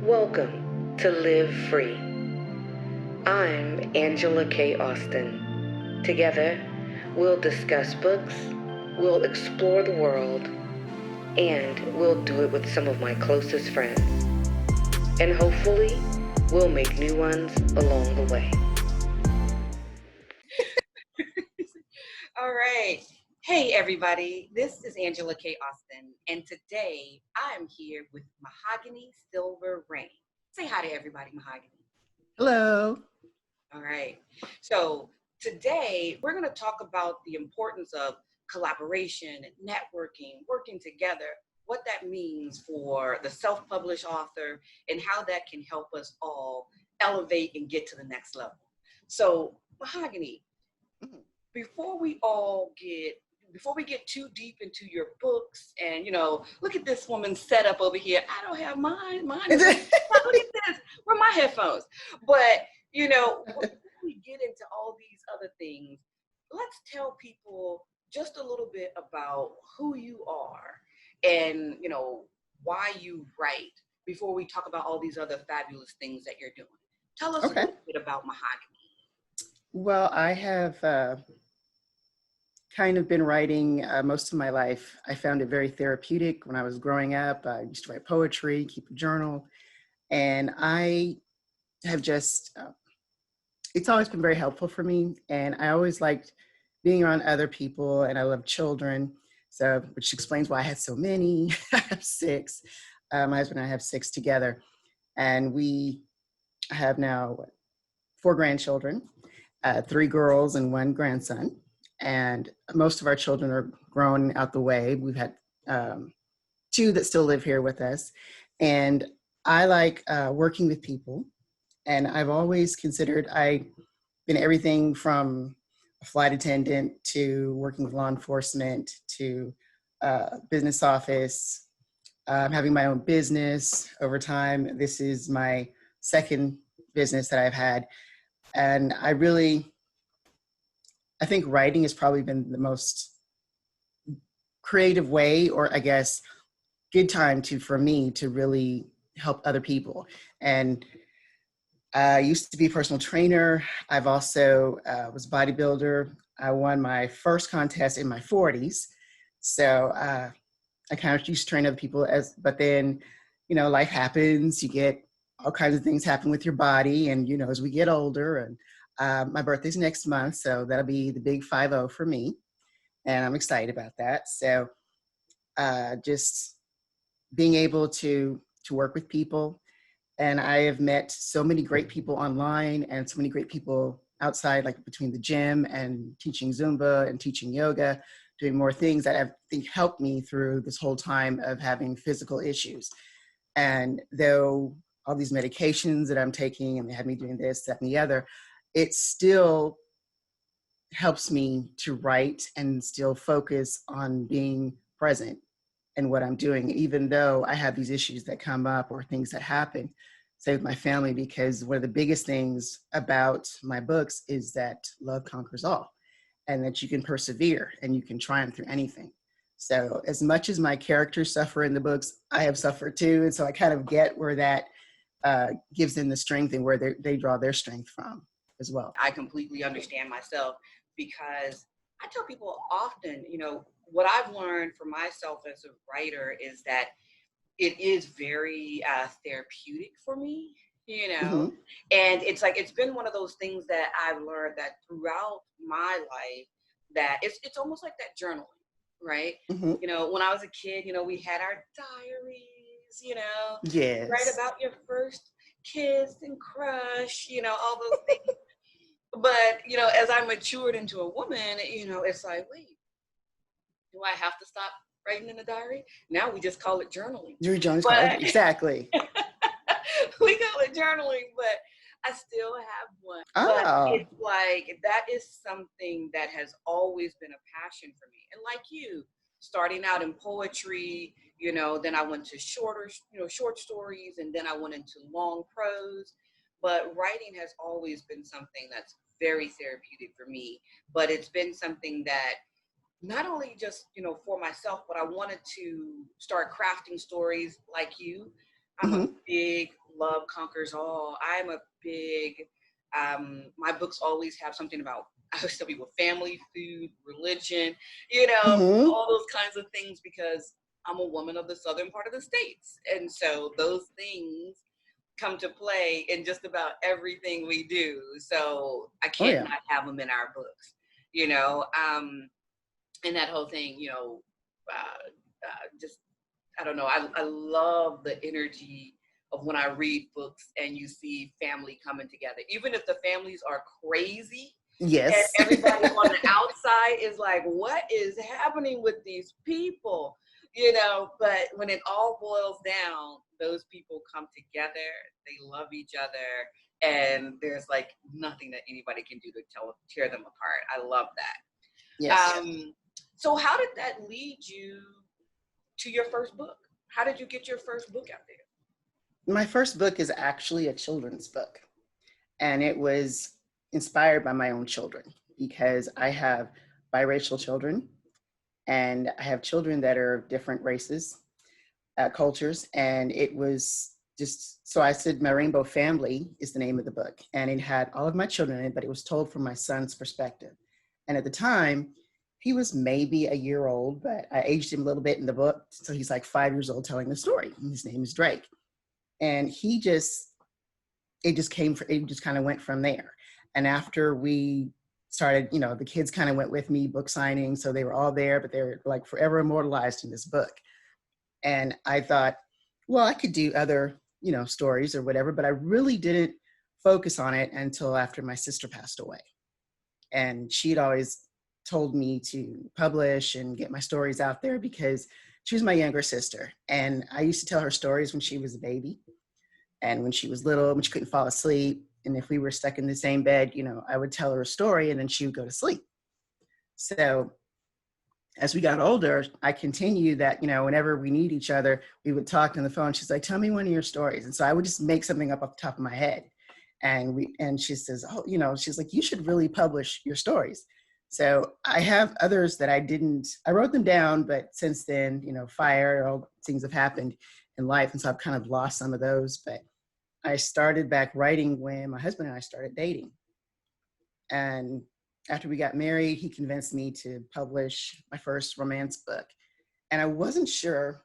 Welcome to Live Free. I'm Angela K. Austin. Together, we'll discuss books, we'll explore the world, and we'll do it with some of my closest friends. And hopefully, we'll make new ones along the way. All right. Hey, everybody. This is Angela K. Austin, and today I'm here with Mahogany SilverRain. Say hi to everybody, Mahogany. Hello. All right. So today we're going to talk about the importance of collaboration and networking, working together, what that means for the self-published author, and how that can help us all elevate and get to the next level. So, Mahogany, before we get too deep into your books and look at this woman's setup over here. I don't have mine look at this, where are my headphones? But before we get into all these other things, let's tell people just a little bit about who you are and why you write before we talk about all these other fabulous things that you're doing. Tell us a little bit about Mahogany. Well, I have kind of been writing most of my life. I found it very therapeutic when I was growing up. I used to write poetry, keep a journal, and I have just, it's always been very helpful for me. And I always liked being around other people, and I love children, so which explains why I had so many. I have six. My husband and I have six together, and we have now 4 grandchildren, 3 girls and 1 grandson. And most of our children are grown out the way. We've had 2 that still live here with us. And I like working with people. And I've always considered I've been everything from a flight attendant to working with law enforcement to business office, having my own business over time. This is my second business that I've had. And I think writing has probably been the most creative way, or I guess good time for me to really help other people. And I used to be a personal trainer. I've also was a bodybuilder. I won my first contest in my 40s. So I kind of used to train other people but then, life happens. You get all kinds of things happen with your body. And, as we get older, and my birthday's next month, so that'll be the big 50 for me, and I'm excited about that. So just being able to work with people, and I have met so many great people online and so many great people outside, like between the gym and teaching Zumba and teaching yoga, doing more things that I think helped me through this whole time of having physical issues. And though all these medications that I'm taking, and they had me doing this, that, and the other, it still helps me to write and still focus on being present in what I'm doing, even though I have these issues that come up or things that happen, say with my family, because one of the biggest things about my books is that love conquers all, and that you can persevere and you can triumph through anything. So as much as my characters suffer in the books, I have suffered too. And so I kind of get where that gives them the strength and where they draw their strength from as well. I completely understand myself, because I tell people often, what I've learned for myself as a writer is that it is very therapeutic for me, Mm-hmm. and it's been one of those things that I've learned that throughout my life, that it's almost like that journaling, right? Mm-hmm. When I was a kid, we had our diaries, Yes. write about your first kiss and crush, all those things. But, as I matured into a woman, it's like, wait, do I have to stop writing in a diary? Now we just call it journaling. Exactly. We call it journaling, but I still have one. Oh. But it's like, that is something that has always been a passion for me. And like you, starting out in poetry, then I went to short stories, and then I went into long prose. But writing has always been something that's very therapeutic for me. But it's been something that not only just, for myself, but I wanted to start crafting stories like you. I'm a big love conquers all. I'm a big, my books always have something about, I always tell people, family, food, religion, Mm-hmm. all those kinds of things, because I'm a woman of the southern part of the States. And so those things come to play in just about everything we do. So I Oh can't yeah. not have them in our books, and that whole thing, just, I don't know. I love the energy of when I read books and you see family coming together, even if the families are crazy and Yes. everybody on the outside is like, what is happening with these people? But when it all boils down, those people come together, they love each other, and there's like nothing that anybody can do to tear them apart. I love that. Yes. So how did that lead you to your first book? How did you get your first book out there? My first book is actually a children's book, and it was inspired by my own children because I have biracial children and I have children that are different races, cultures, and it was just so I said My Rainbow Family is the name of the book, and it had all of my children in it, but it was told from my son's perspective. And at the time, he was maybe a year old, but I aged him a little bit in the book, so he's like 5 years old telling the story. His name is Drake, and it just kind of went from there. And after we started, the kids kind of went with me book signing, so they were all there, but they were like forever immortalized in this book. And I thought, well, I could do other, stories or whatever, but I really didn't focus on it until after my sister passed away. And she'd always told me to publish and get my stories out there because she was my younger sister. And I used to tell her stories when she was a baby and when she was little, when she couldn't fall asleep. And if we were stuck in the same bed, I would tell her a story and then she would go to sleep. So as we got older, I continued that, whenever we need each other, we would talk on the phone. She's like, tell me one of your stories. And so I would just make something up off the top of my head. And she says, oh, she's like, you should really publish your stories. So I have others that I wrote them down, but since then, fire, all things have happened in life. And so I've kind of lost some of those, but I started back writing when my husband and I started dating. And after we got married, he convinced me to publish my first romance book. And I wasn't sure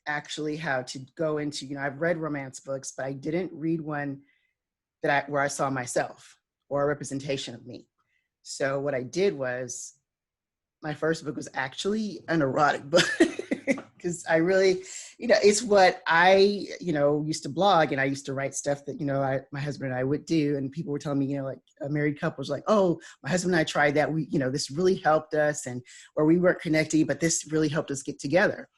actually how to go into, I've read romance books, but I didn't read one where I saw myself or a representation of me. So what I did was my first book was actually an erotic book because I really, it's what I, used to blog and I used to write stuff that, my husband and I would do. And people were telling me, like a married couple was like, oh, my husband and I tried that. This really helped us or we weren't connecting, but this really helped us get together.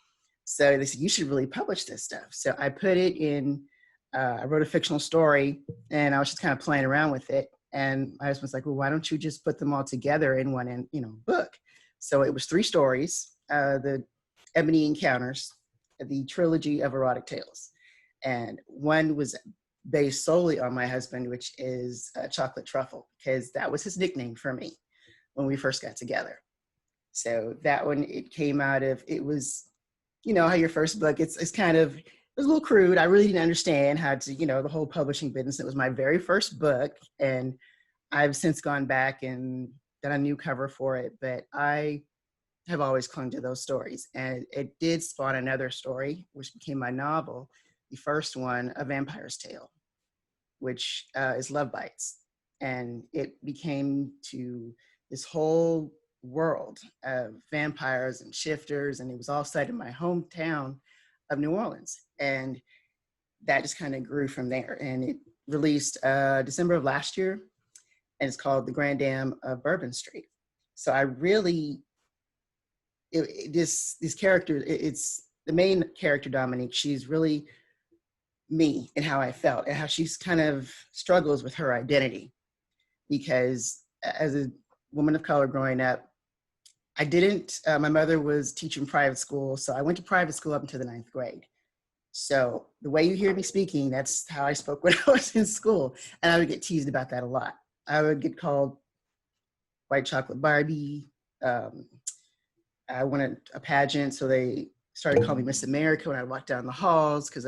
So they said, you should really publish this stuff. So I put it in, I wrote a fictional story and I was just kind of playing around with it. And my husband's like, well, why don't you just put them all together in one, book? So it was 3 stories, the Ebony Encounters, the trilogy of erotic tales. And one was based solely on my husband, which is Chocolate Truffle, because that was his nickname for me when we first got together. So that one, it came out of, it was, how your first book, it's kind of, it was a little crude. I really didn't understand how to, the whole publishing business. It was my very first book. And I've since gone back and done a new cover for it, but I have always clung to those stories. And it did spawn another story, which became my novel, the first one, A Vampire's Tale, which is Love Bites. And it became to this whole world of vampires and shifters, and it was all set in my hometown of New Orleans. And that just kind of grew from there. And it released December of last year, and it's called The Grand Dam of Bourbon Street. So I really, this character, it's the main character, Dominique, she's really me and how I felt and how she's kind of struggles with her identity. Because as a woman of color growing up, I didn't, my mother was teaching private school, so I went to private school up until the 9th grade. So the way you hear me speaking, that's how I spoke when I was in school. And I would get teased about that a lot. I would get called White Chocolate Barbie. I wanted a pageant, so they started calling me Miss America when I walked down the halls because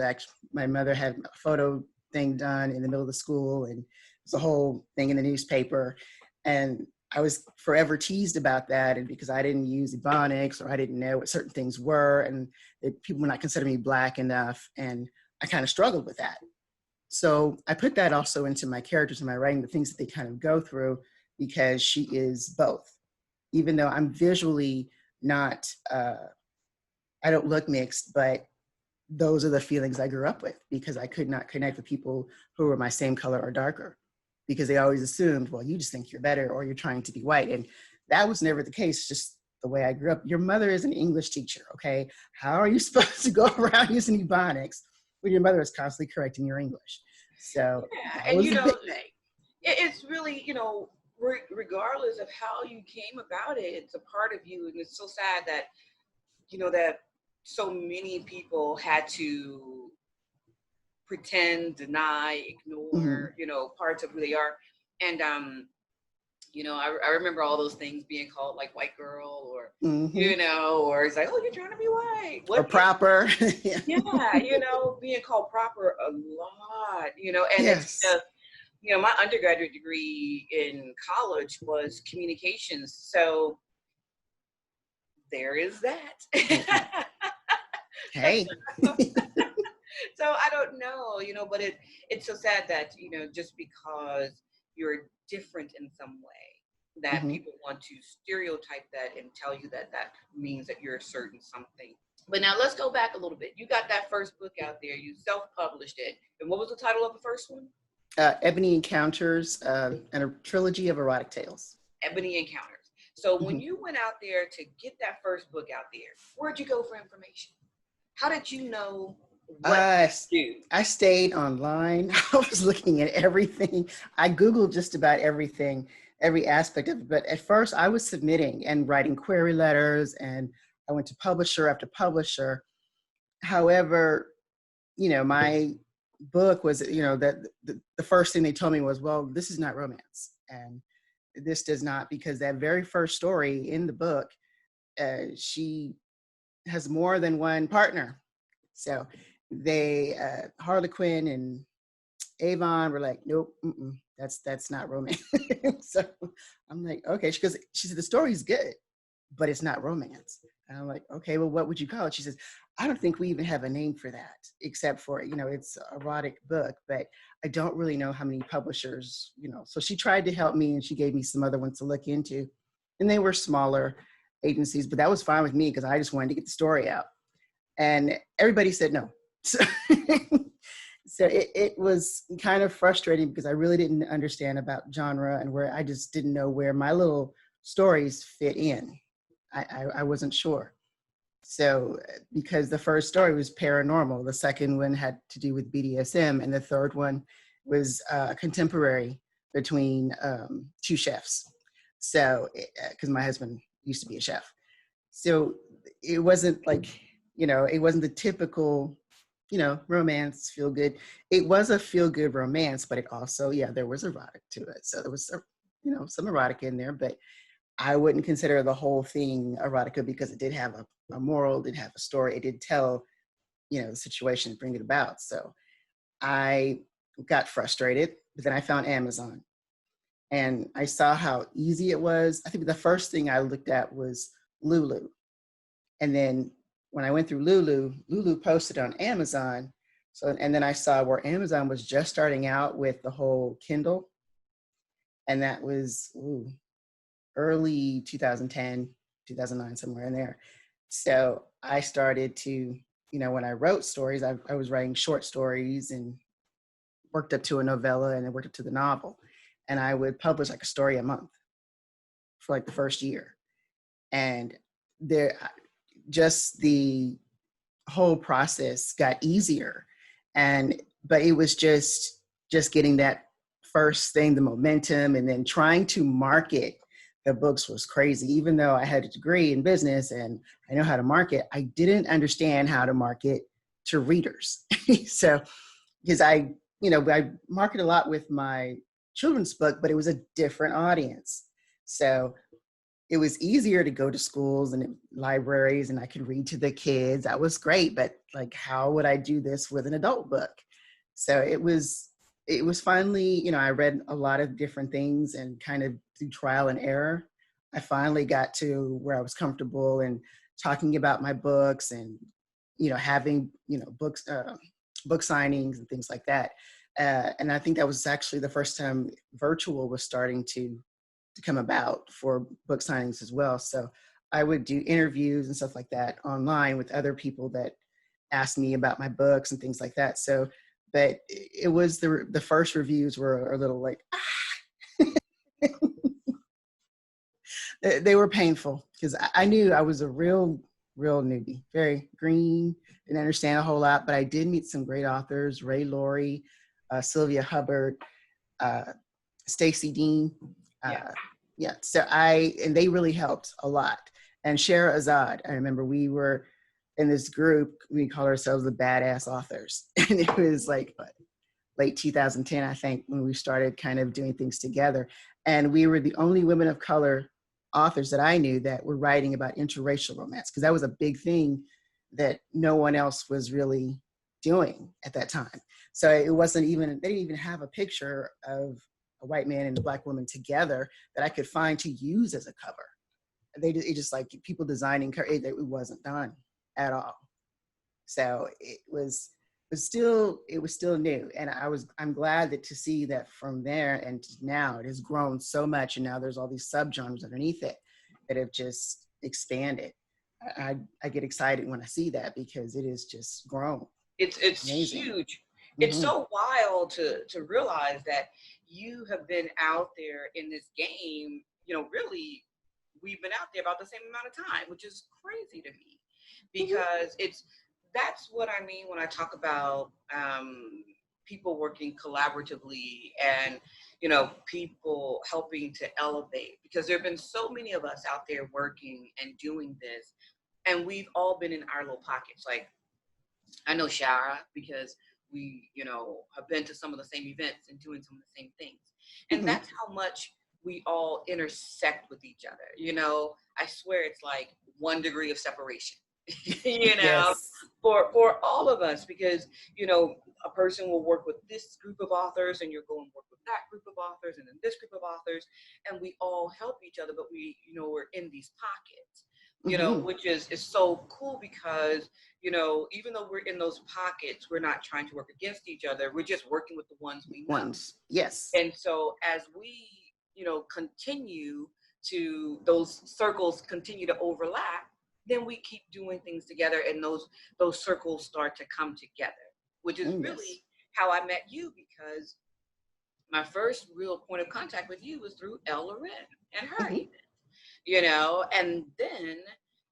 my mother had a photo thing done in the middle of the school, and it was a whole thing in the newspaper. And I was forever teased about that, and because I didn't use Ebonics or I didn't know what certain things were, and that people would not consider me Black enough, and I kind of struggled with that. So I put that also into my characters in my writing, the things that they kind of go through, because she is both. Even though I'm visually not, I don't look mixed, but those are the feelings I grew up with, because I could not connect with people who were my same color or darker, because they always assumed, well, you just think you're better or you're trying to be white. And that was never the case, just the way I grew up. Your mother is an English teacher, okay? How are you supposed to go around using Ebonics when your mother is constantly correcting your English? So Yeah, that and was you a know, big thing. it's really, you know, regardless of how you came about it, it's a part of you, and it's so sad that, you know, that so many people had to pretend, deny, Mm-hmm. ignore, you know, parts of who they are. And you know, I remember all those things being called like white girl, or Mm-hmm. you know, or it's like, oh, you're trying to be white. Or What is, proper. yeah, you know, being called proper a lot, you know, and it's Yes. just, you know, my undergraduate degree in college was communications. So there is that. Hey. So I don't know, you know, but it's so sad that, you know, just because you're different in some way, that Mm-hmm. people want to stereotype that and tell you that that means that you're a certain something. But now let's go back a little bit. You got that first book out there, you self-published it. And what was the title of the first one? Ebony Encounters, and a trilogy of erotic tales. Ebony Encounters. So when Mm-hmm. you went out there to get that first book out there, where'd you go for information? How did you know what I, to do? I stayed online. I was looking at everything. I Googled just about everything, every aspect of it. But at first, I was submitting and writing query letters, and I went to publisher after publisher. However, you know, my book was, you know, that the first thing they told me was, well, this is not romance. And this does not, because that very first story in the book, she has more than one partner. So they, Harlequin and Avon were like, nope, that's not romance. So I'm like, okay. She said, the story's good, but it's not romance. And I'm like, okay, well, what would you call it? She says, I don't think we even have a name for that, except for, you know, it's an erotic book, but I don't really know how many publishers, you know. So she tried to help me, and she gave me some other ones to look into. And they were smaller agencies, but that was fine with me because I just wanted to get the story out. And everybody said no. So, so it was kind of frustrating because I really didn't understand about genre, and where I just didn't know where my little stories fit in. I wasn't sure. So because the first story was paranormal, the second one had to do with BDSM, and the third one was contemporary between two chefs. So because my husband used to be a chef. So it wasn't like, you know, it wasn't the typical, you know, romance, feel good. It was a feel good romance, but it also, yeah, there was erotic to it. So there was, you know, some erotic in there, but I wouldn't consider the whole thing erotica because it did have a moral, it did have a story, it did tell, you know, the situation and bring it about. So I got frustrated, but then I found Amazon and I saw how easy it was. I think the first thing I looked at was Lulu. And then when I went through Lulu, Lulu posted on Amazon. So, and then I saw where Amazon was just starting out with the whole Kindle. And that was early 2010, 2009, somewhere in there. So I started to, you know, when I wrote stories, I was writing short stories and worked up to a novella and then worked up to the novel. And I would publish like a story a month for like the first year. And there, just the whole process got easier. And but it was just getting that first thing, the momentum, and then trying to market the books was crazy. Even though I had a degree in business and I know how to market, I didn't understand how to market to readers. So because you know, I market a lot with my children's book, but it was a different audience. So it was easier to go to schools and libraries and I could read to the kids. That was great, but like, how would I do this with an adult book? So it was finally, you know, I read a lot of different things, and kind of through trial and error, I finally got to where I was comfortable and talking about my books, and, you know, having, you know, book signings and things like that. And I think that was actually the first time virtual was starting to come about for book signings as well. So I would do interviews and stuff like that online with other people that asked me about my books and things like that. So, but it was the first reviews were a little like, they were painful, because I knew I was a real newbie, very green, didn't understand a whole lot, but I did meet some great authors: Ray Laurie, Sylvia Hubbard, uh, Stacey Dean. Yeah. Yeah, so and they really helped a lot. And Shara Azad, I remember we were in this group, we call ourselves the Badass Authors. And it was like late 2010, I think, when we started kind of doing things together. And we were the only women of color authors that I knew that were writing about interracial romance, because that was a big thing that no one else was really doing at that time. So it wasn't even, they didn't even have a picture of a white man and a black woman together that I could find to use as a cover. It just like people designing, it wasn't done at all. So it was still new. And I'm glad that to see that from there and to now it has grown so much. And now there's all these subgenres underneath it that have just expanded. I get excited when I see that, because it is just grown. It's Amazing. huge. Mm-hmm. It's so wild to realize that you have been out there in this game, you know, really, we've been out there about the same amount of time, which is crazy to me, because that's what I mean when I talk about people working collaboratively and, you know, people helping to elevate, because there have been so many of us out there working and doing this, and we've all been in our little pockets. Like, I know Shara because we, you know, have been to some of the same events and doing some of the same things. And that's how much we all intersect with each other. You know, I swear it's like 1 degree of separation, you know, Yes. for all of us, because, you know, a person will work with this group of authors and you're going to work with that group of authors and then this group of authors, and we all help each other, but we, you know, we're in these pockets, you know, which is so cool, because, you know, even though we're in those pockets, we're not trying to work against each other. We're just working with the ones we know. Yes. And so as we, you know, continue to, those circles continue to overlap, then we keep doing things together, and those circles start to come together, which is really how I met you, because my first real point of contact with you was through Elle Loren and her event, you know, and then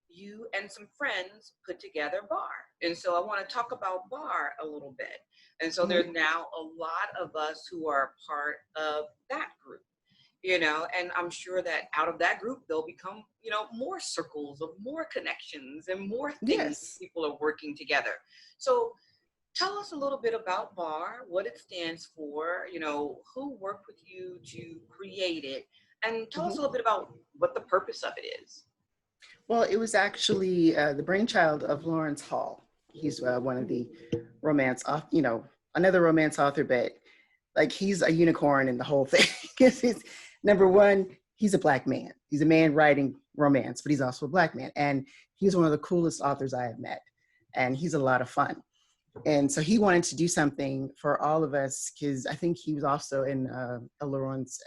you and some friends put together BAR. And so I want to talk about BAR a little bit. And so there's now a lot of us who are part of that group, you know, and I'm sure that out of that group, there'll become, you know, more circles of more connections and more things people are working together. So tell us a little bit about BAR, what it stands for, you know, who worked with you to create it, and tell us a little bit about what the purpose of it is. Well, it was actually the brainchild of Lawrence Hall. He's one of the romance, you know, another romance author, but like he's a unicorn in the whole thing. Because number one, he's a black man. He's a man writing romance, but he's also a black man. And he's one of the coolest authors I have met. And he's a lot of fun. And so he wanted to do something for all of us, because I think he was also in Laurent's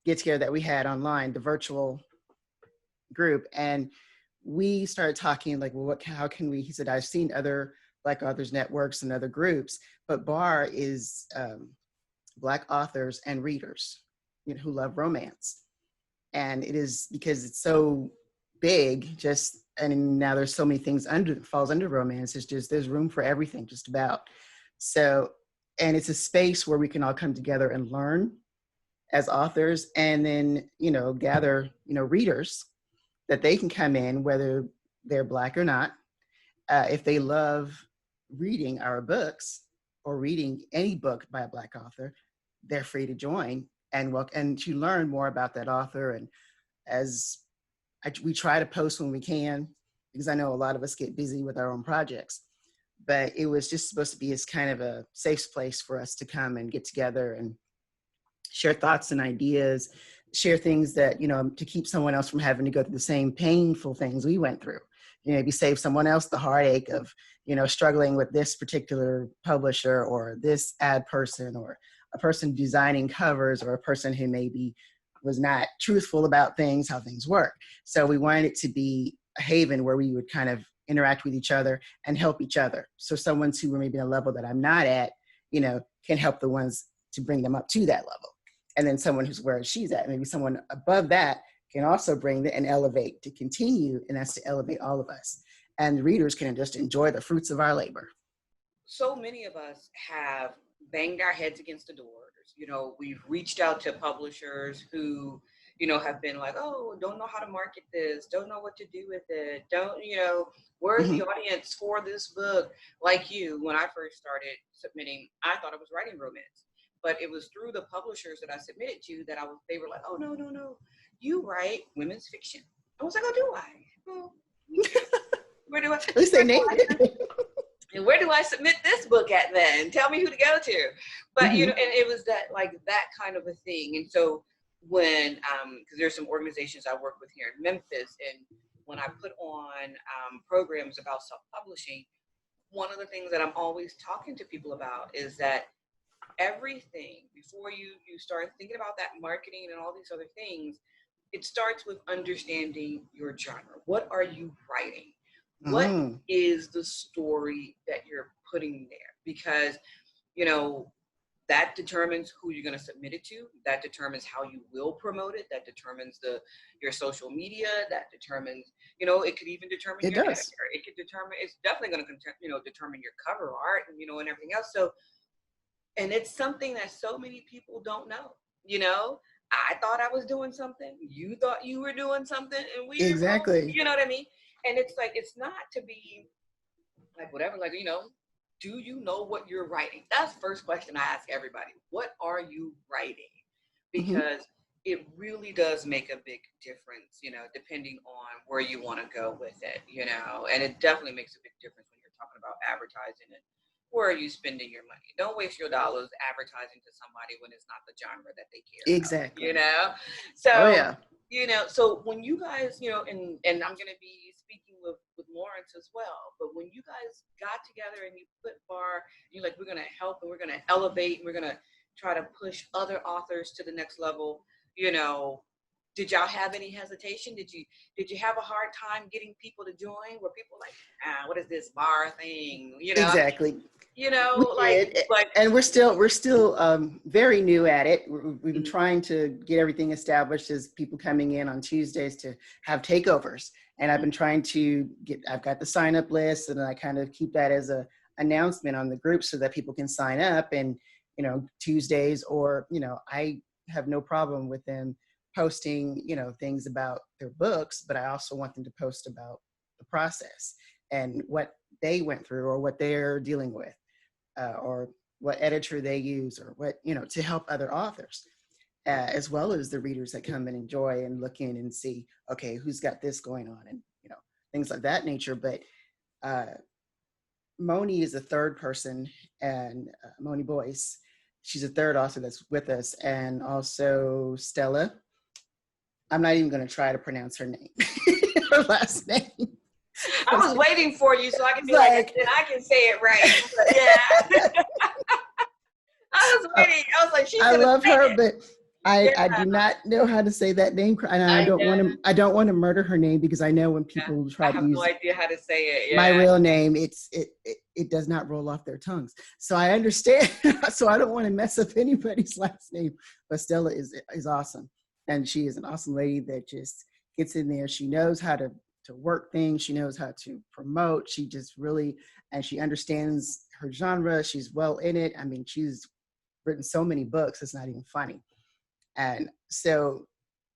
get together that we had online, the virtual group. And we started talking like, well, how can we, he said, I've seen other Black Authors Networks and other groups, but BAR is Black authors and readers, you know, who love romance. And it is because it's so big, just, and now there's so many things falls under romance. It's just, there's room for everything, just about. So, and it's a space where we can all come together and learn as authors, and then, you know, gather, you know, readers that they can come in, whether they're Black or not. If they love reading our books or reading any book by a Black author, they're free to join and to learn more about that author. And as we try to post when we can, because I know a lot of us get busy with our own projects, but it was just supposed to be as kind of a safe place for us to come and get together and share thoughts and ideas, share things that, to keep someone else from having to go through the same painful things we went through. Maybe save someone else the heartache of, struggling with this particular publisher or this ad person or a person designing covers or a person who maybe was not truthful about things, how things work. So we wanted it to be a haven where we would kind of interact with each other and help each other. So someone who were maybe at a level that I'm not at, can help the ones to bring them up to that level. And then someone who's where she's at, maybe someone above that can also bring and elevate to continue, and that's to elevate all of us. And the readers can just enjoy the fruits of our labor. So many of us have banged our heads against the doors. We've reached out to publishers who, have been like, oh, don't know how to market this, don't know what to do with it, don't, where's the audience for this book? Like you, when I first started submitting, I thought I was writing romance. But it was through the publishers that I submitted to that they were like, oh, no, you write women's fiction. I was like, oh, do I? Well, where do I? At least they named it. And where do I submit this book at then? Tell me who to go to. But, and it was that kind of a thing. And so when, because there's some organizations I work with here in Memphis, and when I put on programs about self-publishing, one of the things that I'm always talking to people about is that everything before you start thinking about that marketing and all these other things, it starts with understanding your genre. What are you writing? What is the story that you're putting there? Because that determines who you're going to submit it to. That determines how you will promote it. That determines your social media. That determines, it could even determine your editor. It could determine, it's definitely going to determine your cover art and and everything else. So, and it's something that so many people don't know. I thought I was doing something. You thought you were doing something, and we exactly. You know what I mean? And it's like, it's not to be like whatever. Like, do you know what you're writing? That's the first question I ask everybody. What are you writing? Because it really does make a big difference, depending on where you want to go with it, and it definitely makes a big difference when you're talking about advertising and where are you spending your money. Don't waste your dollars advertising to somebody when it's not the genre that they care exactly about, So, so when you guys, and I'm going to be speaking with Lawrence as well, but when you guys got together and you put bar, you're like, we're going to help and we're going to elevate and we're going to try to push other authors to the next level, did y'all have any hesitation? Did you have a hard time getting people to join? Were people like, what is this bar thing? Exactly. Like, and we're still very new at it. We've been trying to get everything established as people coming in on Tuesdays to have takeovers. And I've been trying to I've got the sign up list, and I kind of keep that as a announcement on the group so that people can sign up and, Tuesdays, or, I have no problem with them posting, things about their books, but I also want them to post about the process and what they went through or what they're dealing with, or what editor they use, or what, to help other authors, as well as the readers that come and enjoy and look in and see, okay, who's got this going on, and, things like that nature. But Moni is a third person, and Moni Boyce, she's a third author that's with us, and also Stella. I'm not even going to try to pronounce her name, her last name. I was waiting for you so I can be like, and I can say it right. But yeah. I was waiting. I was like, I love her, but I do not know how to say that name, and I don't want to murder her name, because I know when people try to use no idea how to say it. My real name, it does not roll off their tongues. So I understand. So I don't want to mess up anybody's last name. But Stella is awesome, and she is an awesome lady that just gets in there. She knows how to work things. She knows how to promote. She just really, and she understands her genre. She's well in it. I mean, she's written so many books, it's not even funny. And so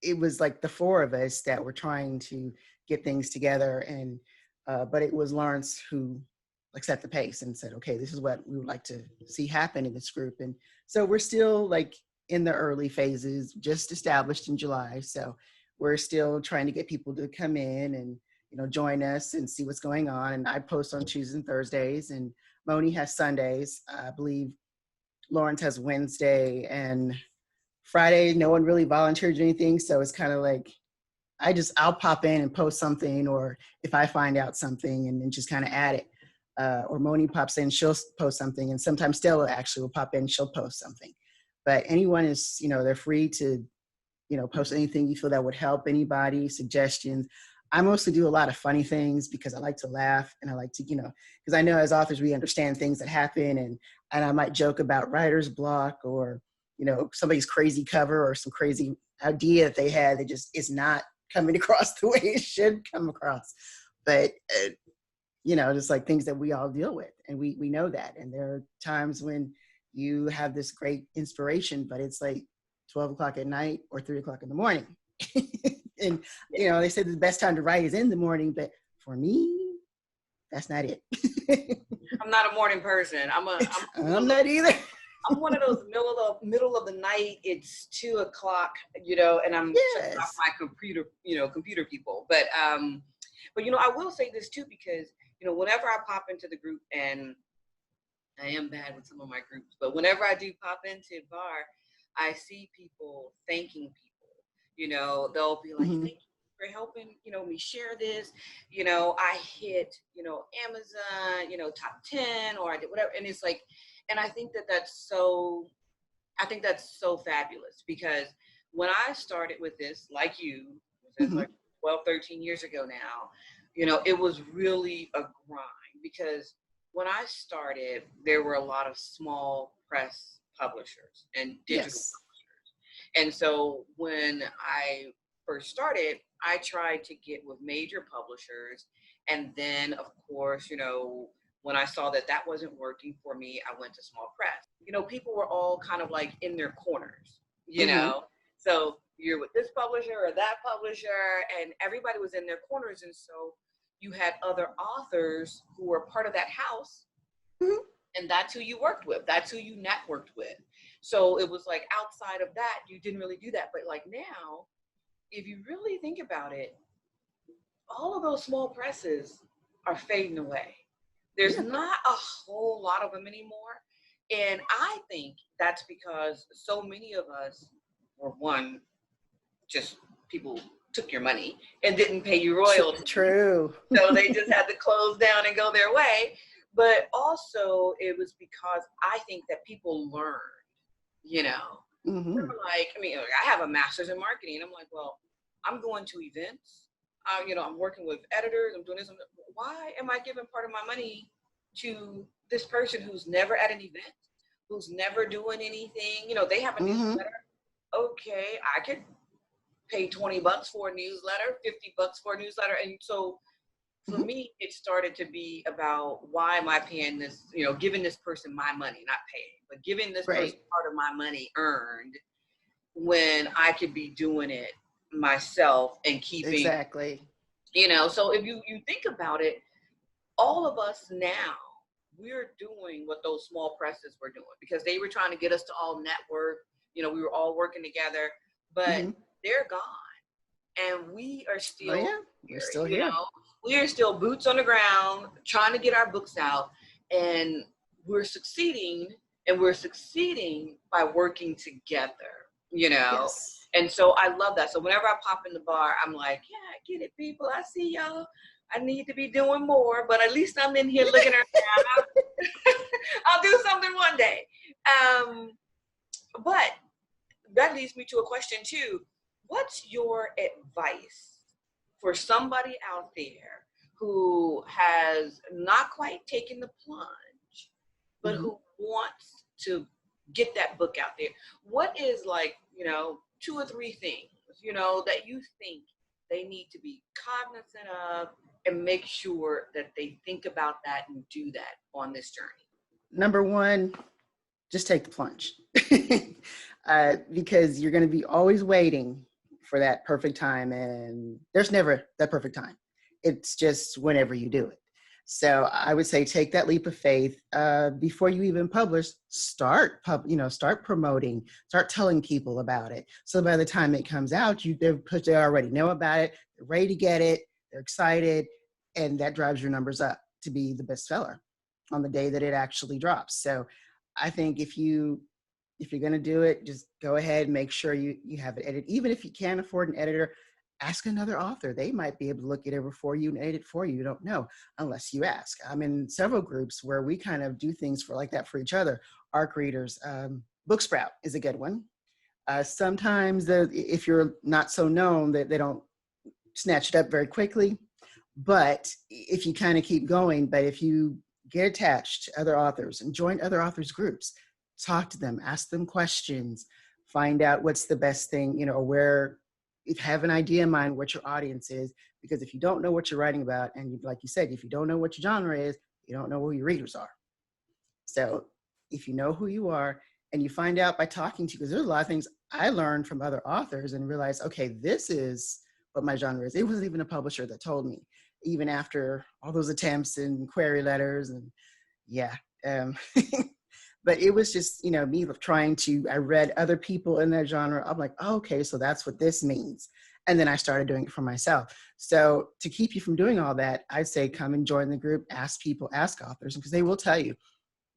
it was like the four of us that were trying to get things together. And, but it was Lawrence who set the pace and said, okay, this is what we would like to see happen in this group. And so we're still in the early phases, just established in July. So we're still trying to get people to come in and, join us and see what's going on. And I post on Tuesdays and Thursdays, and Moni has Sundays. I believe Lawrence has Wednesday and Friday. No one really volunteered anything. So it's kind of like, I'll pop in and post something, or if I find out something and then just kind of add it. Or Moni pops in, she'll post something. And sometimes Stella actually will pop in, she'll post something. But anyone is, they're free to, post anything you feel that would help anybody, suggestions. I mostly do a lot of funny things because I like to laugh, and I like to, because I know as authors, we understand things that happen, and I might joke about writer's block, or, somebody's crazy cover or some crazy idea that they had that just is not coming across the way it should come across. But, just like things that we all deal with, and we know that. And there are times when you have this great inspiration, but it's like 12 o'clock at night or 3 o'clock in the morning. And, they say the best time to write is in the morning, but for me, that's not it. I'm not a morning person. I'm not either. I'm one of those middle of the night. It's 2 o'clock, and I'm shutting off my computer people. But I will say this too, because, whenever I pop into the group, and I am bad with some of my groups, but whenever I do pop into a bar, I see people thanking people. They'll be like, thank you for helping, me share this. I hit, Amazon, top 10, or I did whatever. And it's like, and I think that's so fabulous, because when I started with this, like you, like 12, 13 years ago now, it was really a grind, because when I started, there were a lot of small press publishers and digital publishers. And so when I first started, I tried to get with major publishers. And then, of course, when I saw that wasn't working for me, I went to small press. People were all kind of like in their corners, So you're with this publisher or that publisher, and everybody was in their corners. And so you had other authors who were part of that house, and that's who you worked with. That's who you networked with. So it was like, outside of that, you didn't really do that. But like now, if you really think about it, all of those small presses are fading away. There's not a whole lot of them anymore. And I think that's because so many of us were, one, just people took your money and didn't pay you royalties. True. So they just had to close down and go their way. But also it was because I think that people learned, like, I have a master's in marketing. I'm like, well, I'm going to events. I'm working with editors. I'm doing this. Why am I giving part of my money to this person who's never at an event, who's never doing anything? They have a newsletter. Okay, I could pay $20 for a newsletter, $50 for a newsletter. And so for me, it started to be about, why am I paying this, giving this person my money, not paying, but giving this person part of my money earned, when I could be doing it myself and keeping. Exactly. So if you think about it, all of us now, we're doing what those small presses were doing, because they were trying to get us to all network. We were all working together, but they're gone. And we are still, we're still here. We are still boots on the ground, trying to get our books out, and we're succeeding by working together, Yes. And so I love that. So whenever I pop in the bar, I'm like, yeah, I get it, people. I see y'all. I need to be doing more, but at least I'm in here looking around. I'll do something one day. But that leads me to a question too. What's your advice for somebody out there who has not quite taken the plunge, but who wants to get that book out there? What is, like, 2 or 3 things, that you think they need to be cognizant of, and make sure that they think about that and do that on this journey? Number 1, just take the plunge. Because you're going to be always waiting for that perfect time, and there's never that perfect time. It's just whenever you do it. So I would say take that leap of faith before you even publish. Start promoting, start telling people about it. So by the time it comes out, they already know about it. They're ready to get it. they're excited, and that drives your numbers up to be the bestseller on the day that it actually drops. So I think if you're going to do it, just go ahead and make sure you have it edited. Even if you can't afford an editor, ask another author. They might be able to look it over for you and edit it for you. You don't know unless you ask. I'm in several groups where we kind of do things for like that for each other. ARC readers, Booksprout is a good one. Sometimes if you're not so known, that they don't snatch it up very quickly. But if you kind of keep going, but if you get attached to other authors and join other authors groups, talk to them, ask them questions, find out what's the best thing, where, if you have an idea in mind what your audience is, because if you don't know what you're writing about, and like you said, if you don't know what your genre is, you don't know who your readers are. So if you know who you are, and you find out by talking to, because there's a lot of things I learned from other authors and realized, okay, this is what my genre is. It wasn't even a publisher that told me, even after all those attempts and query letters and but it was just, me trying I read other people in that genre. I'm like, oh, okay, so that's what this means. And then I started doing it for myself. So to keep you from doing all that, I'd say come and join the group, ask people, ask authors, because they will tell you.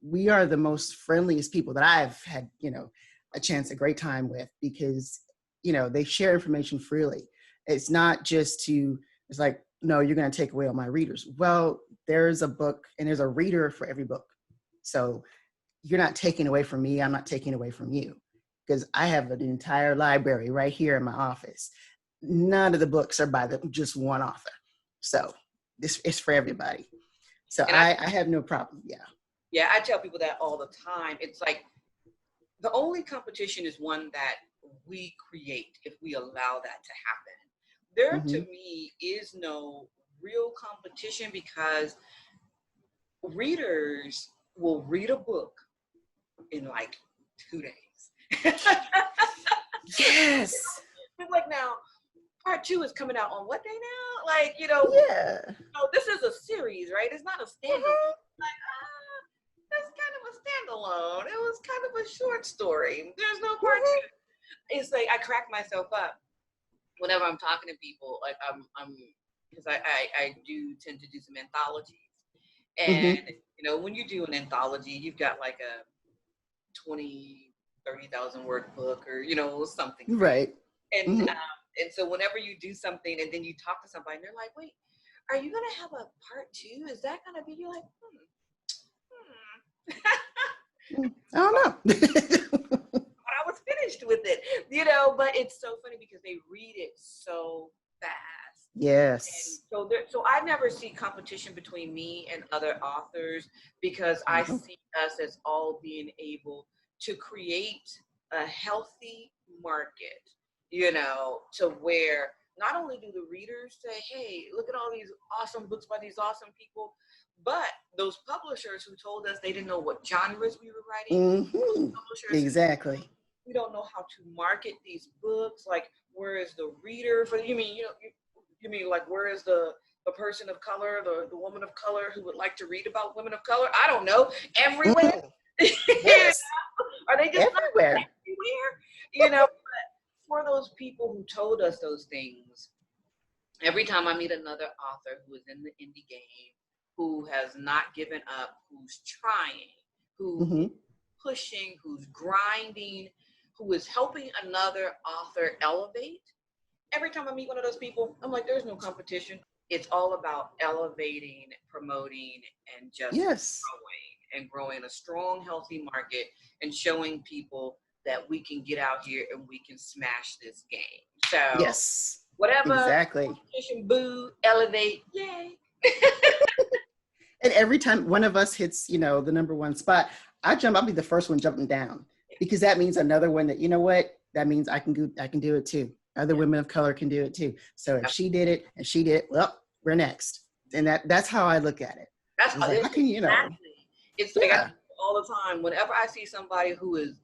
We are the most friendliest people that I've had, a great time with, because, they share information freely. It's not just it's like, no, you're going to take away all my readers. Well, there's a book and there's a reader for every book. So you're not taking away from me. I'm not taking away from you, because I have an entire library right here in my office. None of the books are by just one author. So this is for everybody. So I have no problem. Yeah. Yeah, I tell people that all the time. It's like the only competition is one that we create if we allow that to happen. There, to me, is no real competition, because readers will read a book in like 2 days. Yes. It's like, now, part 2 is coming out on what day now? Like, Yeah. this is a series, right? It's not a standalone. Like, that's kind of a standalone. It was kind of a short story. There's no part 2. It's like I crack myself up whenever I'm talking to people. Like I'm because I do tend to do some anthologies, and when you do an anthology, you've got like a 30,000 word book, or something, right? And and so whenever you do something and then you talk to somebody and they're like, wait, are you gonna have a part 2? Is that gonna be? You're like, I don't know. But I was finished with it, but it's so funny because they read it so fast. Yes. And so I never see competition between me and other authors, because I see us as all being able to create a healthy market, to where not only do the readers say, hey, look at all these awesome books by these awesome people, but those publishers who told us they didn't know what genres we were writing, those publishers exactly. we don't know how to market these books. Like, where is the reader for? You mean like, where is the person of color, the woman of color who would like to read about women of color? I don't know. Everywhere. Yes. Are they just everywhere? Not everywhere? But for those people who told us those things, every time I meet another author who is in the indie game, who has not given up, who's trying, who's pushing, who's grinding, who is helping another author elevate, every time I meet one of those people, I'm like, there's no competition. It's all about elevating, promoting, and just growing a strong, healthy market, and showing people that we can get out here and we can smash this game. So whatever, competition, boo, elevate, yay. And every time one of us hits, the number one spot, I'll be the first one jumping down, because that means another one that, that means I can do it too. Other women of color can do it too. So if she did it and she did it, well, we're next. And that's how I look at it. That's like, how can It's like all the time. Whenever I see somebody who is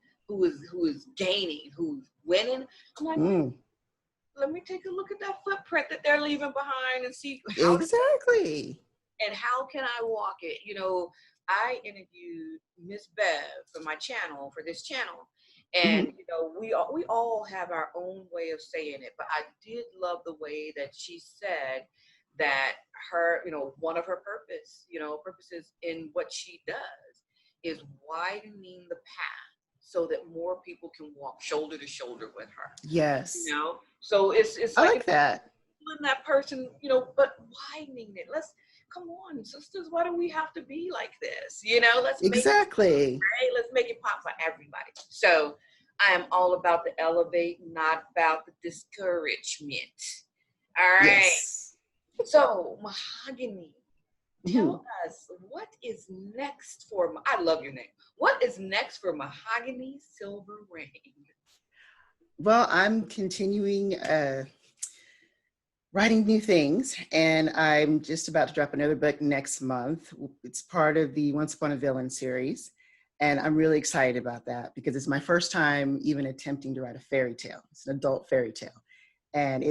gaining, who's winning, I'm like, let me take a look at that footprint that they're leaving behind and see how and how can I walk it. I interviewed Miss Bev for this channel. And, we all have our own way of saying it, but I did love the way that she said that one of her purposes in what she does is widening the path so that more people can walk shoulder to shoulder with her. Yes. So it's I like like that. that person, but widening it. Come on, sisters, why do we have to be like this? Exactly. Let's make it pop for everybody. So I am all about the elevate, not about the discouragement. All right. Yes. So Mahogany, Mhm. tell us what is next for, I love your name. What is next for Mahogany SilverRain? Well, I'm continuing writing new things, and I'm just about to drop another book next month. It's part of the Once Upon a Villain series, and I'm really excited about that because it's my first time even attempting to write a fairy tale. It's an adult fairy tale, and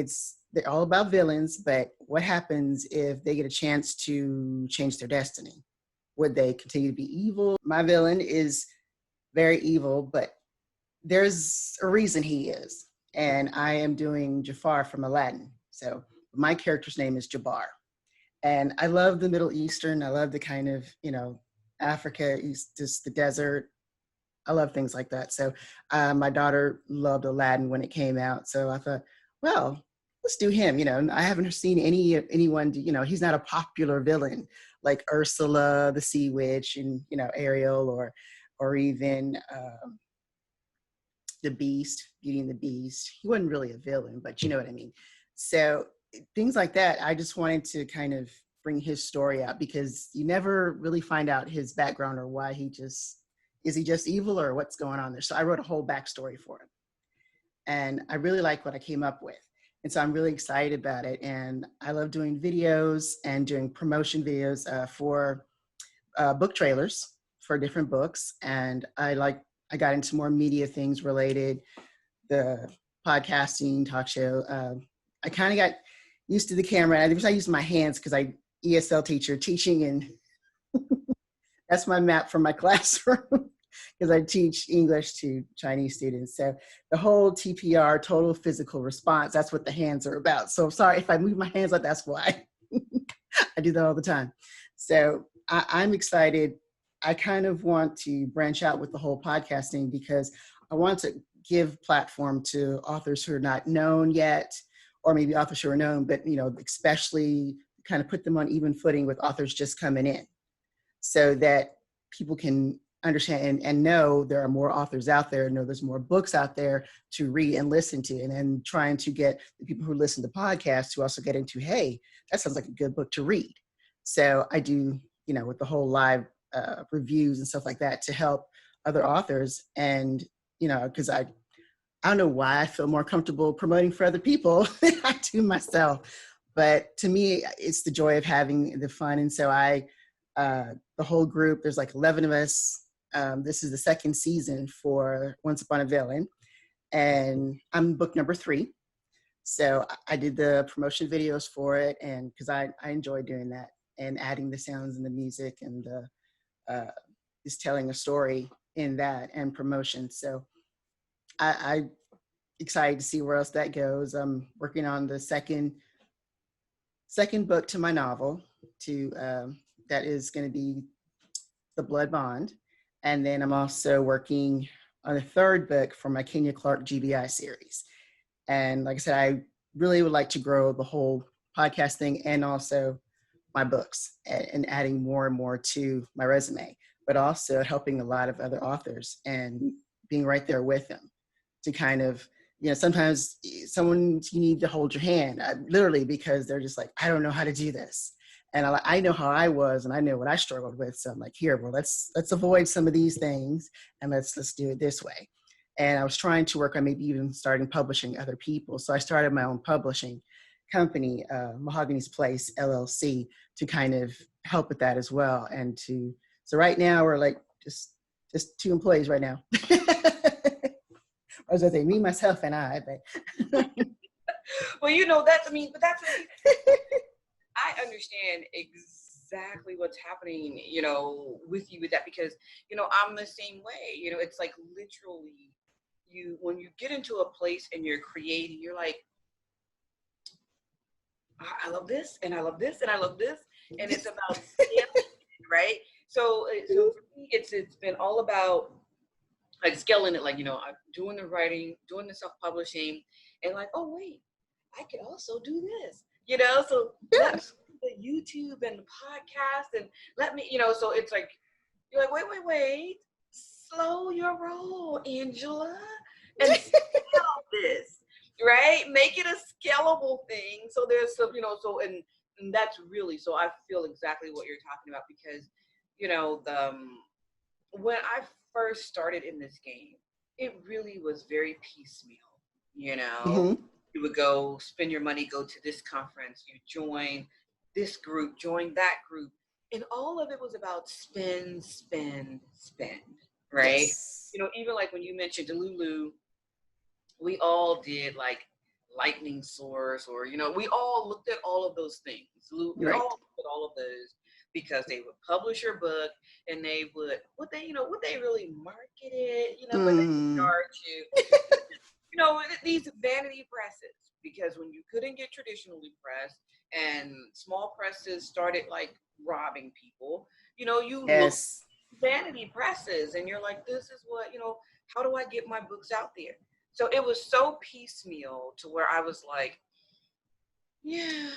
they're all about villains, but what happens if they get a chance to change their destiny? Would they continue to be evil? My villain is very evil, but there's a reason he is. And I am doing Jafar from Aladdin. So my character's name is Jabbar. And I love the Middle Eastern. I love the kind of, Africa, just the desert. I love things like that. So my daughter loved Aladdin when it came out. So I thought, well, let's do him. I haven't seen anyone do, he's not a popular villain like Ursula, the Sea Witch, and, Ariel, or even the Beast, Beauty and the Beast. He wasn't really a villain, but you know what I mean. So things like that, I just wanted to kind of bring his story out because you never really find out his background or why is he just evil or what's going on there. So I wrote a whole backstory for him. And I really like what I came up with. And so I'm really excited about it. And I love doing videos and doing promotion videos for book trailers for different books. And I got into more media things related, the podcasting, talk show. I kind of got used to the camera. I used my hands because I ESL teacher teaching, and that's my map for my classroom because I teach English to Chinese students. So the whole TPR, total physical response, that's what the hands are about. So sorry if I move my hands like that's why. I do that all the time. So I'm excited. I kind of want to branch out with the whole podcasting because I want to give platform to authors who are not known yet, or maybe authors who are known, but especially kind of put them on even footing with authors just coming in so that people can understand and know there are more authors out there, know there's more books out there to read and listen to, and then trying to get the people who listen to podcasts to also get into, hey, that sounds like a good book to read. So I do, with the whole live reviews and stuff like that to help other authors. And, because I don't know why I feel more comfortable promoting for other people than I do myself. But to me, it's the joy of having the fun. And so the whole group, there's like 11 of us. This is the second season for Once Upon a Villain. And I'm book number 3. So I did the promotion videos for it. And because I enjoy doing that and adding the sounds and the music and just telling a story in that and promotion. So I excited to see where else that goes. I'm working on the second book to my novel that is going to be The Blood Bond. And then I'm also working on a third book for my Kenya Clark GBI series. And like I said, I really would like to grow the whole podcast thing and also my books and adding more and more to my resume, but also helping a lot of other authors and being right there with them to kind of, sometimes you need to hold your hand, literally, because they're just like, I don't know how to do this. And I know how I was, and I know what I struggled with. So I'm like, here, well, let's avoid some of these things and let's do it this way. And I was trying to work on maybe even starting publishing other people. So I started my own publishing company, Mahogany's Place LLC, to kind of help with that as well. And so right now we're like just 2 employees right now. I was gonna say me, myself, and I, but. Well, but that's I understand exactly what's happening, with you with that, because, I'm the same way. It's like literally when you get into a place and you're creating, you're like, I love this, and I love this, and I love this, and it's about scaling, right? So for me, it's been all about like scaling it, like I'm doing the writing, doing the self-publishing, and like, oh wait, I could also do this, So let me Yes. do the YouTube and the podcast, and let me, So it's like you're like, wait, slow your roll, Angela, and scale this, right? Make it a scalable thing. So there's some, and that's really, so I feel exactly what you're talking about because, the when I first started in this game, it really was very piecemeal. You know, Hmm. you would go spend your money, go to this conference, you join this group, join that group, and all of it was about spend, right? Yes. Even like when you mentioned Delulu, we all did like lightning source, or we all looked at all of those things. We You're all right. looked at all of those because they would publish your book, and they would they really market it, would they Mm. charge you, these vanity presses, because when you couldn't get traditionally pressed and small presses started like robbing people, you look Yes. vanity presses and you're like, this is what, how do I get my books out there? So it was so piecemeal to where I was like, yeah,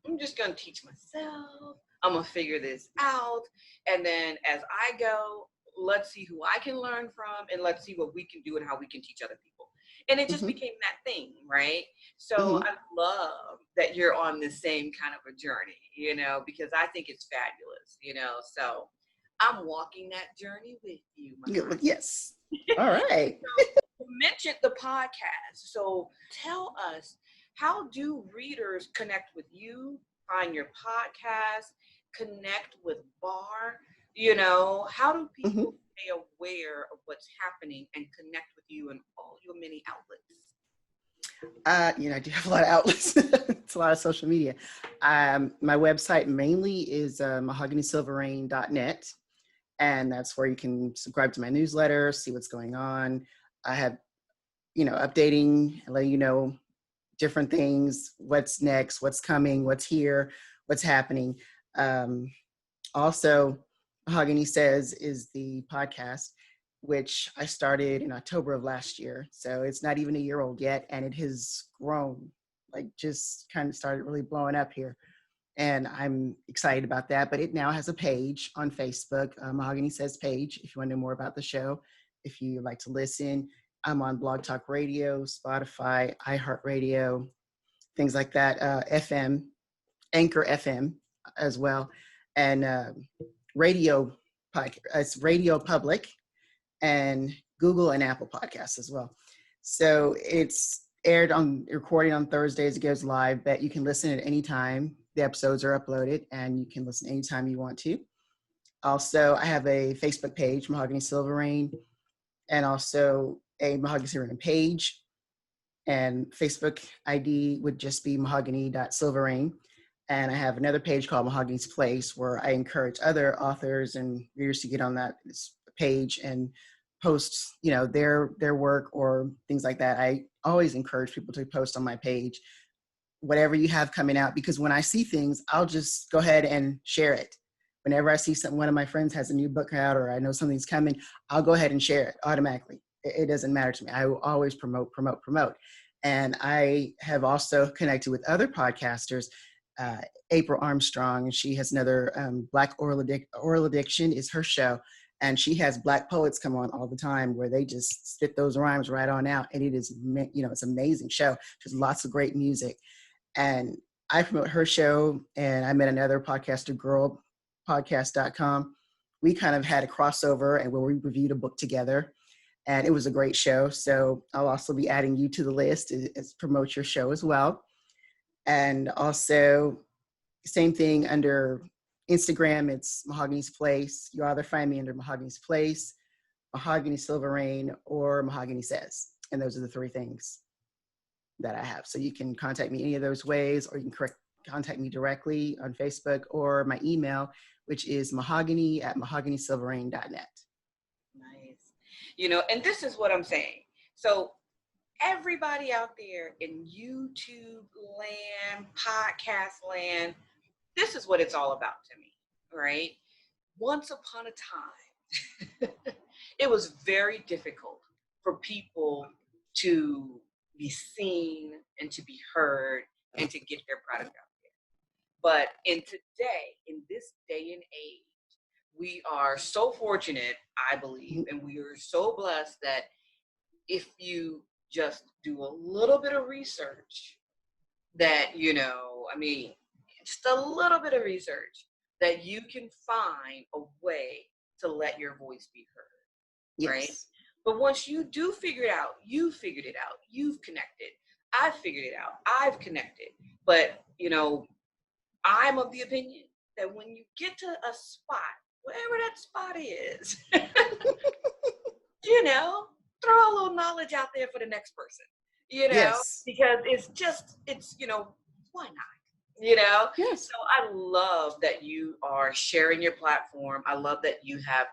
I'm just going to teach myself. I'm going to figure this out. And then as I go, let's see who I can learn from, and let's see what we can do and how we can teach other people. And it just Hmm. became that thing, right? So Hmm. I love that you're on the same kind of a journey, because I think it's fabulous, So I'm walking that journey with you, Mahogany. Yes. All right. You mentioned the podcast. So tell us, how do readers connect with you, find your podcast, connect with Bar? How do Hmm. people stay aware of what's happening and connect with you in all your many outlets? I do have a lot of outlets. It's a lot of social media. My website mainly is mahoganysilverrain.net, and that's where you can subscribe to my newsletter, see what's going on. I have, updating and letting you know different things, what's next, what's coming, what's here, what's happening. Um, Also, Mahogany Says is the podcast, which I started in October of last year. So it's not even a year old yet, and it has grown, like just kind of started really blowing up here. And I'm excited about that. But it now has a page on Facebook, Mahogany Says page, if you want to know more about the show, if you like to listen. I'm on Blog Talk Radio, Spotify, iHeartRadio, things like that, FM, Anchor FM as well, and radio podcast. It's Radio Public and Google and Apple Podcasts as well. So it's aired on recording on Thursdays. It goes live, but you can listen at any time. The episodes are uploaded, and you can listen anytime you want to. Also, I have a Facebook page, Mahogany SilverRain, and also a Mahogany SilverRain page. And Facebook ID would just be mahogany.silverrain. And I have another page called Mahogany's Place, where I encourage other authors and readers to get on that page and post, their work or things like that. I always encourage people to post on my page whatever you have coming out, because when I see things, I'll just go ahead and share it. Whenever I see something, one of my friends has a new book out, or I know something's coming, I'll go ahead and share it automatically. It doesn't matter to me. I will always promote. And I have also connected with other podcasters. April Armstrong, she has another Black Oral Addiction is her show. And she has Black poets come on all the time where they just spit those rhymes right on out. And it is, it's an amazing show. There's lots of great music. And I promote her show, and I met another podcaster girl, podcast.com. We kind of had a crossover and where we reviewed a book together, and it was a great show. So I'll also be adding you to the list as promote your show as well. And also, same thing under Instagram, it's Mahogany's Place. You either find me under Mahogany's Place, Mahogany SilverRain, or Mahogany Says. And those are the three things that I have. So you can contact me any of those ways, or you can contact me directly on Facebook, or my email, which is mahogany@mahoganysilverrain.net. Nice. And this is what I'm saying. So everybody out there in YouTube land, podcast land, this is what it's all about to me, right? Once upon a time, it was very difficult for people to be seen and to be heard and to get their product out there. But in this day and age, we are so fortunate, I believe, and we are so blessed that if you just do a little bit of research, that, just a little bit of research, that you can find a way to let your voice be heard, right? Yes. But once you do figure it out, you figured it out, you've connected. I've figured it out, I've connected. But, I'm of the opinion that when you get to a spot, wherever that spot is, throw a little knowledge out there for the next person, Yes. because why not? Yes. So I love that you are sharing your platform. I love that you have,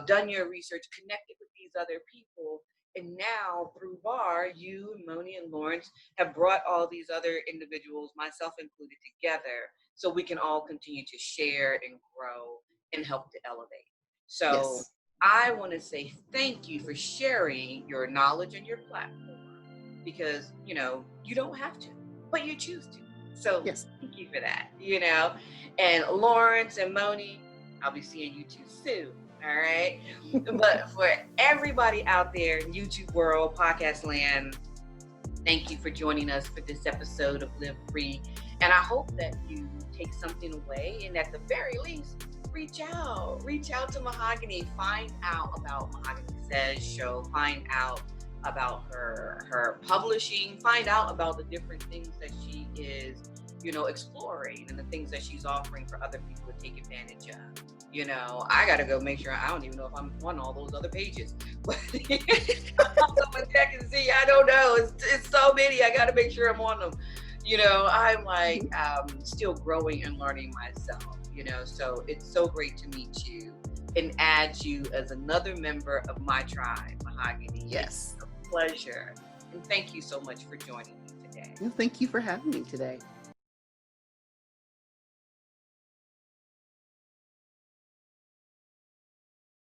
done your research, connected with these other people. And now through BAR, you, Moni, and Lawrence have brought all these other individuals, myself included, together so we can all continue to share and grow and help to elevate. So Yes. I want to say thank you for sharing your knowledge and your platform, because, you don't have to, but you choose to. So Yes. thank you for that, And Lawrence and Moni, I'll be seeing you two soon. All right. But for everybody out there in YouTube world, podcast land, thank you for joining us for this episode of Live Free. And I hope that you take something away, and at the very least, reach out to Mahogany, find out about Mahogany Says show, find out about her publishing, find out about the different things that she is, exploring, and the things that she's offering for other people to take advantage of. I gotta go make sure. I don't even know if I'm on all those other pages, but I'll go check and see. I don't know. It's so many. I gotta make sure I'm on them. I'm like still growing and learning myself. So it's so great to meet you and add you as another member of my tribe, Mahogany. Yes. It's a pleasure, and thank you so much for joining me today. Well, thank you for having me today.